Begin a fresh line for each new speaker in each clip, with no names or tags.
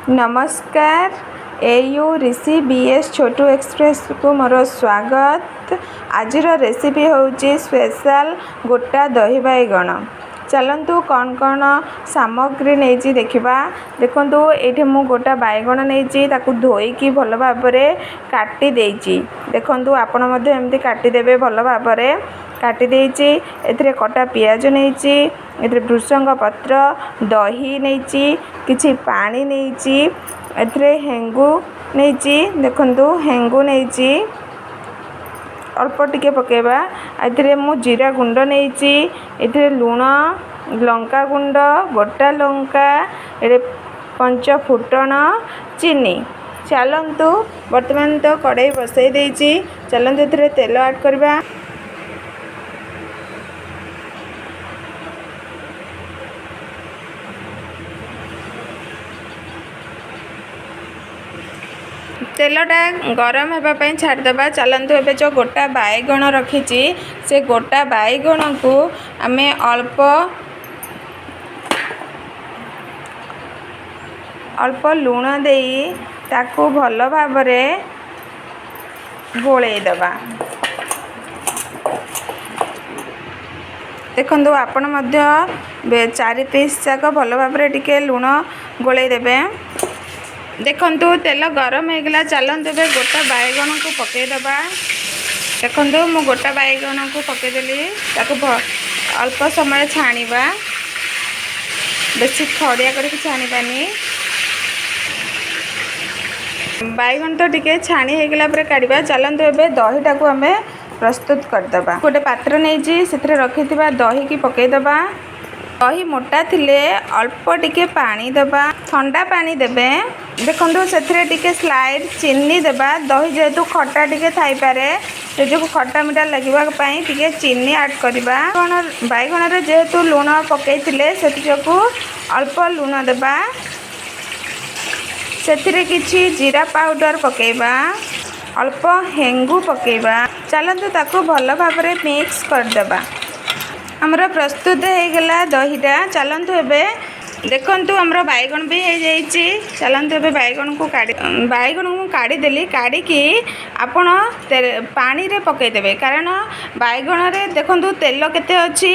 नमस्कार एयू ऋषि बीएस छोटू एक्सप्रेस को मोर स्वागत। आज रेसिपी हूँ स्पेशल गोटा दही बैगण। चलतु कौन कौन सामग्री नहीं देखा। देखो ये मु गोटा बैगण नहीं धोईकी भल भाव काटी देखु आपण एमती काटिदेवे भल भाव काटी एथिरे कटा पियाज नहीं भृषंग पत्र दही नहीं किछि पानी नहीं एथिरे हेंगु नहीं देखु हेंगु नहीं अल्प टिके पकेबा। एथिरे मु जीरा गुंड नहीं एथिरे लुण लंका गुंड गोटा लंका ए पंच फुटण चीनी। चलतु वर्तमान तो कड़ाई बसई देइछि। चलतु एथिरे तेल ऐड करबा। तेलटा गरम होगापी छाड़देबा। चलतु ए जो गोटा बैगण रखी से गोटा बैगण को आम अल्प अल्प लुण दे ताकू भल भाव गोलैदबा। देखु आपण मध्य 4 पीस जाक भल भाव टिके लुण गोलैदेबे। देखु तेल गरम होगा। चलतु ए गोटा बैगण को पकईदबा। देखु मु गोटा बैगण को पकईदेली अल्प समय छाणीबा। बेसी खड़िया करके छाणीबानी। बैगण तो टिके छाणी होगला काढ़ा। चलतु ए दहीटा को आम प्रस्तुत करदबा। गोटे पात्र नहीं से रखिथिबा दही की पकईदबा। दही मोटा थिले अल्प टिके पानी देबा। ठंडा पानी देबे। देखो से टिके स्लाइड चीनी देबा। दही जेहेतु खट्टा टिके थाई पारे से जो खट्टा मीठा लगे टिके चीनी ऐड करबा। बैगण रे जेहेतु लुण पकईथिले से अल्प लुण देबा। से किछि जीरा पाउडर पकेबा। अल्प हेंगु पकेबा। चलतु ताकू भल भाव मिक्स करदेबा। हमर प्रस्तुत होगला दहीटा। चलतु ए देखु आमर बैगण भी हो जाइए। चलतु ए बैगण को काढ़ीदेली। काढ़ी आपण पानी रे पकईदेवे कारण बैगण रे देखु तेल केते अच्छी।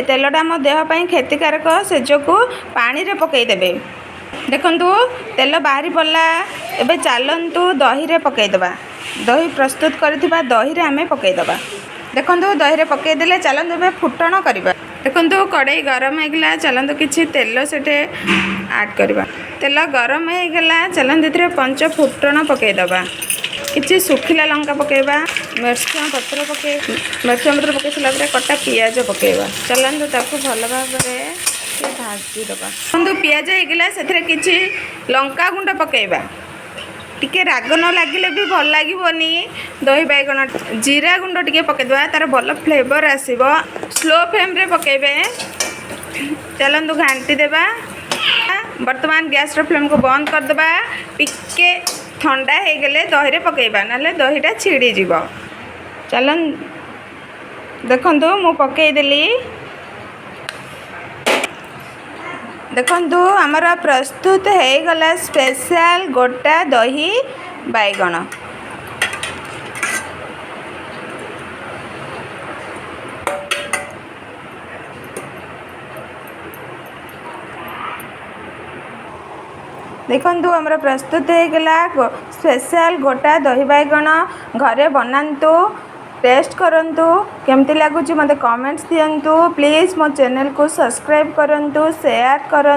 तेलटा मो देहपाई क्षतिकारक से जो पानी रे पकईदेवे। देखु तेल बाहरी पड़ला। एबे चलतु दही रे पकईदबा। दही प्रस्तुत करथिबा दही रे आमे पकईदबा। देखु दही रे पकईदेले। चलतु ए फुटण करबा। देखु कड़ाई गरम होगला। चलतु किछि तेल सेठे ऐड करबा। तेल गरम होगला। चलतु ए पंच फुटण पकईदबा। किछि सुखिला लंका पकईबा। मिर्चा पत्र पकई सारा कटा पियाज पकईबा। चलतु ताकू भल भाव भाजी दबा। देखु पियाज होगला से किछि लंका गुंड पकईबा। टिके राग न लगिले भी भल लागिबोनी दही बैगण। जीरा गुंड टिके पकईदबा तार भल फ्लेवर आसीबो। स्लो फ्लेम रे पकईबे। चलतु घांटी देबा। वर्तमान गैस रो फ्लेम को बंद कर देबा। टिके ठंडा हो गले दही रे पकईबा नाले दहीटा छिड़ी जीवो। चलन देखंतु मु पकई देली। देखंतु हमर प्रस्तुत हो गला स्पेशल गोटा दही बैगण। देखंतु हमर प्रस्तुत हो गला स्पेशल गोटा दही बैगण। घरे बनातु टेस्ट करंतु केमती लागुची मते कमेंट्स दियंतु। प्लीज मो चैनल को सब्सक्राइब करंतु शेयर करंतु।